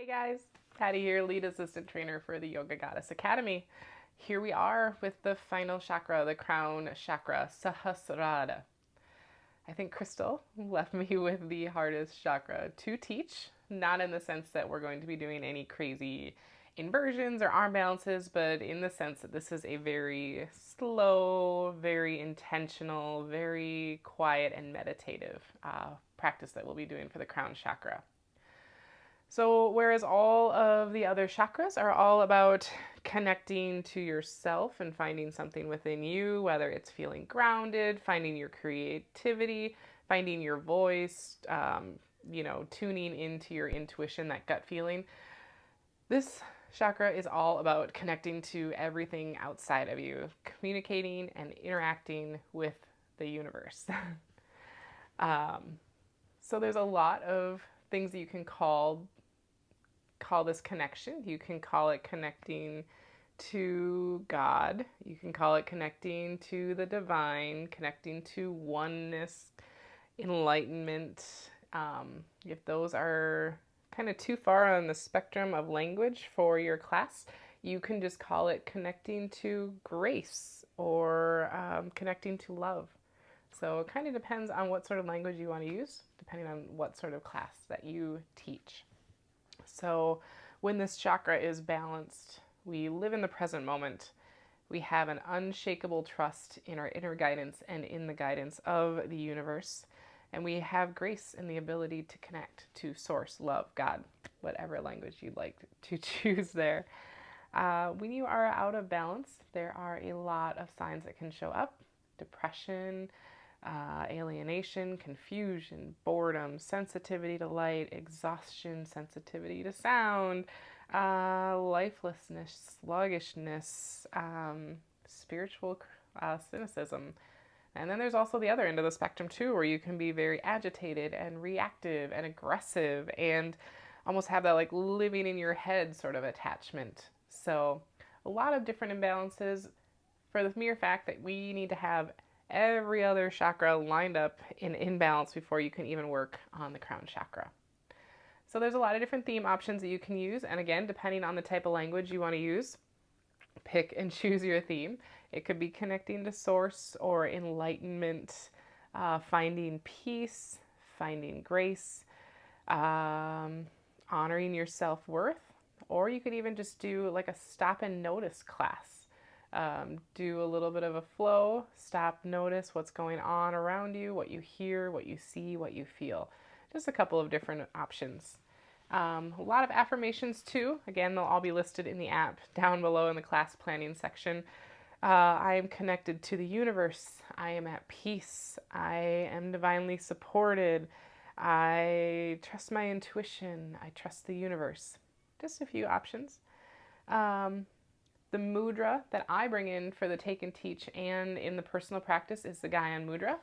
Hey guys, Patty here, lead assistant trainer for the Yoga Goddess Academy. Here we are with the final chakra, the crown chakra, Sahasrara. I think Crystal left me with the hardest chakra to teach, not in the sense that we're going to be doing any crazy inversions or arm balances, but in the sense that this is a very slow, very intentional, very quiet and meditative practice that we'll be doing for the crown chakra. So, whereas all of the other chakras are all about connecting to yourself and finding something within you, whether it's feeling grounded, finding your creativity, finding your voice, tuning into your intuition, that gut feeling. This chakra is all about connecting to everything outside of you, communicating and interacting with the universe. So, there's a lot of things that you can call this connection. You can call it connecting to God. You can call it connecting to the divine, connecting to oneness, enlightenment. If those are kind of too far on the spectrum of language for your class, you can just call it connecting to grace or connecting to love. So it kind of depends on what sort of language you want to use, depending on what sort of class that you teach. So when this chakra is balanced, we live in the present moment. We have an unshakable trust in our inner guidance and in the guidance of the universe. And we have grace and the ability to connect to source, love, God, whatever language you'd like to choose there. When you are out of balance, there are a lot of signs that can show up. Depression, alienation, confusion, boredom, sensitivity to light, exhaustion, sensitivity to sound, lifelessness, sluggishness, spiritual cynicism. And then there's also the other end of the spectrum too, where you can be very agitated and reactive and aggressive and almost have that like living in your head sort of attachment. So a lot of different imbalances for the mere fact that we need to have every other chakra lined up in balance before you can even work on the crown chakra. So there's a lot of different theme options that you can use, and again, depending on the type of language you want to use, pick and choose your theme. It could be connecting to source or enlightenment, finding peace, finding grace, honoring your self-worth, or you could even just do like a stop and notice class. Do a little bit of a flow, stop, notice what's going on around you, what you hear, what you see, what you feel. Just a couple of different options. A lot of affirmations too. Again, they'll all be listed in the app down below in the class planning section. I am connected to the universe. I am at peace. I am divinely supported. I trust my intuition. I trust the universe. Just a few options. The mudra that I bring in for the take and teach and in the personal practice is the Gyan mudra.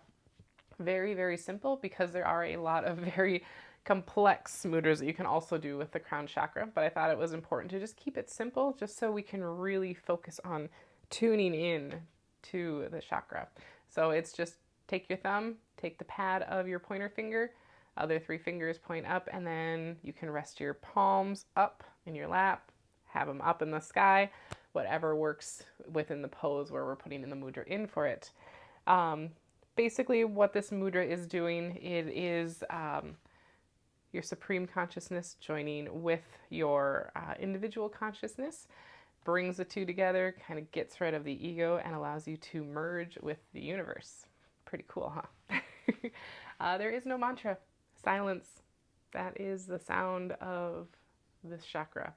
Very, very simple because there are a lot of very complex mudras that you can also do with the crown chakra, but I thought it was important to just keep it simple just so we can really focus on tuning in to the chakra. So it's just take your thumb, take the pad of your pointer finger, other three fingers point up, and then you can rest your palms up in your lap, have them up in the sky, whatever works within the pose where we're putting in the mudra in for it. Basically what this mudra is doing, it is your supreme consciousness joining with your individual consciousness, brings the two together, kind of gets rid of the ego and allows you to merge with the universe. Pretty cool, huh? There is no mantra. Silence. That is the sound of this chakra.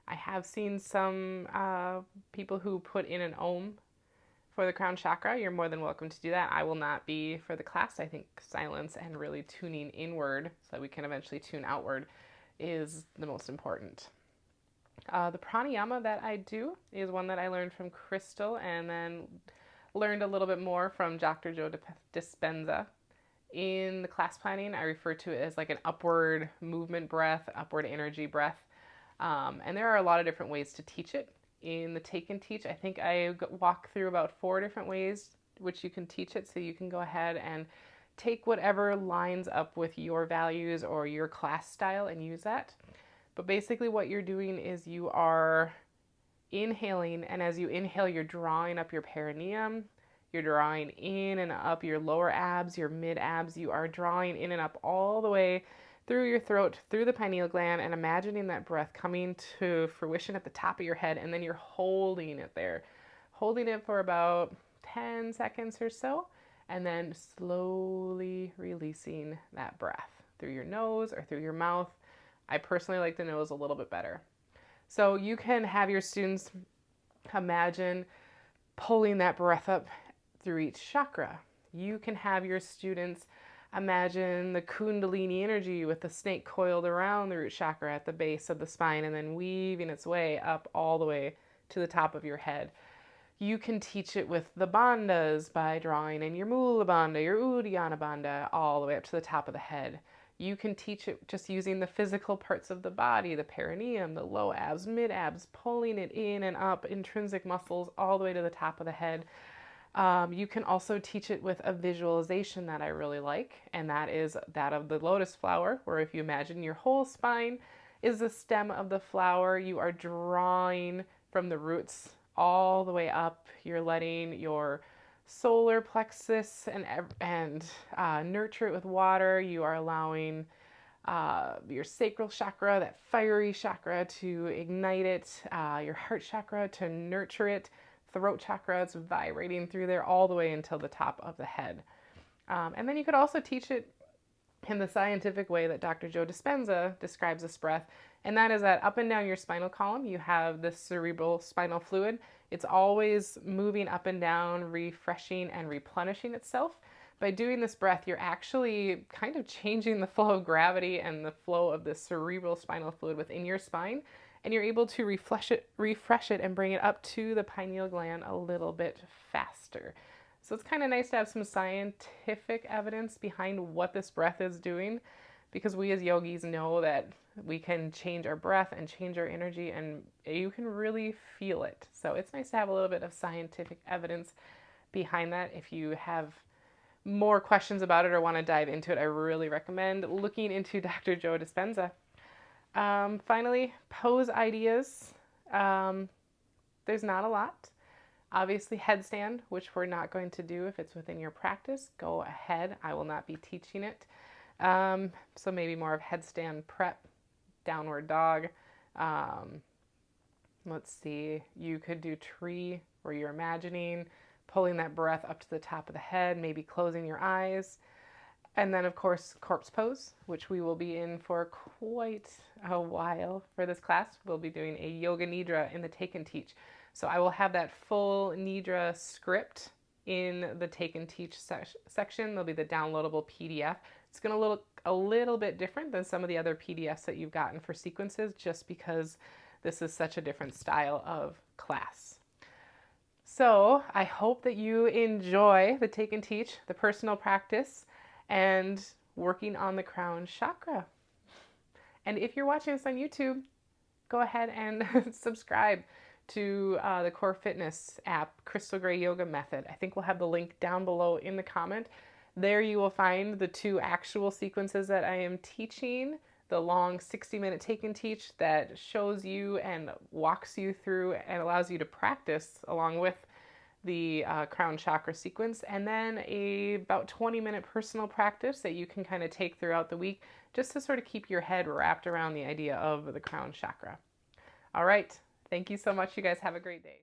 I have seen some people who put in an om for the crown chakra. You're more than welcome to do that. I will not be for the class. I think silence and really tuning inward so that we can eventually tune outward is the most important. The pranayama that I do is one that I learned from Crystal and then learned a little bit more from Dr. Joe Dispenza. In the class planning, I refer to it as like an upward movement breath, upward energy breath. And there are a lot of different ways to teach it. In the take and teach, I think I walk through about 4 different ways which you can teach it, so you can go ahead and take whatever lines up with your values or your class style and use that. But basically what you're doing is you are inhaling, and as you inhale, you're drawing up your perineum. You're drawing in and up your lower abs, your mid abs. You are drawing in and up all the way through your throat, through the pineal gland, and imagining that breath coming to fruition at the top of your head, and then you're holding it there. Holding it for about 10 seconds or so, and then slowly releasing that breath through your nose or through your mouth. I personally like the nose a little bit better. So you can have your students imagine pulling that breath up through each chakra. You can have your students imagine the Kundalini energy with the snake coiled around the root chakra at the base of the spine and then weaving its way up all the way to the top of your head. You can teach it with the bandhas by drawing in your Mula Bandha, your Uddiyana Bandha, all the way up to the top of the head. You can teach it just using the physical parts of the body, the perineum, the low abs, mid abs, pulling it in and up, intrinsic muscles, all the way to the top of the head. You can also teach it with a visualization that I really like, and that is that of the lotus flower, where if you imagine your whole spine is the stem of the flower, you are drawing from the roots all the way up. You're letting your solar plexus and nurture it with water. You are allowing your sacral chakra, that fiery chakra, to ignite it, your heart chakra to nurture it, throat chakra, it's vibrating through there all the way until the top of the head. And then you could also teach it in the scientific way that Dr. Joe Dispenza describes this breath, and that is that up and down your spinal column, you have the cerebral spinal fluid. It's always moving up and down, refreshing and replenishing itself. By doing this breath, you're actually kind of changing the flow of gravity and the flow of the cerebral spinal fluid within your spine, and you're able to refresh it and bring it up to the pineal gland a little bit faster. So it's kind of nice to have some scientific evidence behind what this breath is doing, because we as yogis know that we can change our breath and change our energy, and you can really feel it. So it's nice to have a little bit of scientific evidence behind that. If you have more questions about it or want to dive into it, I really recommend looking into Dr. Joe Dispenza. Finally, pose ideas. There's not a lot. Obviously, headstand, which we're not going to do if it's within your practice. Go ahead. I will not be teaching it. So maybe more of headstand prep, downward dog. Let's see. You could do tree, where you're imagining pulling that breath up to the top of the head, maybe closing your eyes. And then, of course, corpse pose, which we will be in for quite a while for this class. We'll be doing a yoga nidra in the Take and Teach. So I will have that full nidra script in the Take and Teach section. There'll be the downloadable PDF. It's going to look a little bit different than some of the other PDFs that you've gotten for sequences, just because this is such a different style of class. So I hope that you enjoy the Take and Teach, the personal practice, and working on the crown chakra. And if you're watching this on YouTube, go ahead and subscribe to the Core Fitness app, Crystal Gray Yoga Method. I think we'll have the link down below in the comment. There you will find the 2 actual sequences that I am teaching, the long 60-minute Take and Teach that shows you and walks you through and allows you to practice along with the crown chakra sequence, and then about 20-minute personal practice that you can kind of take throughout the week just to sort of keep your head wrapped around the idea of the crown chakra. All right. Thank you so much. You guys have a great day.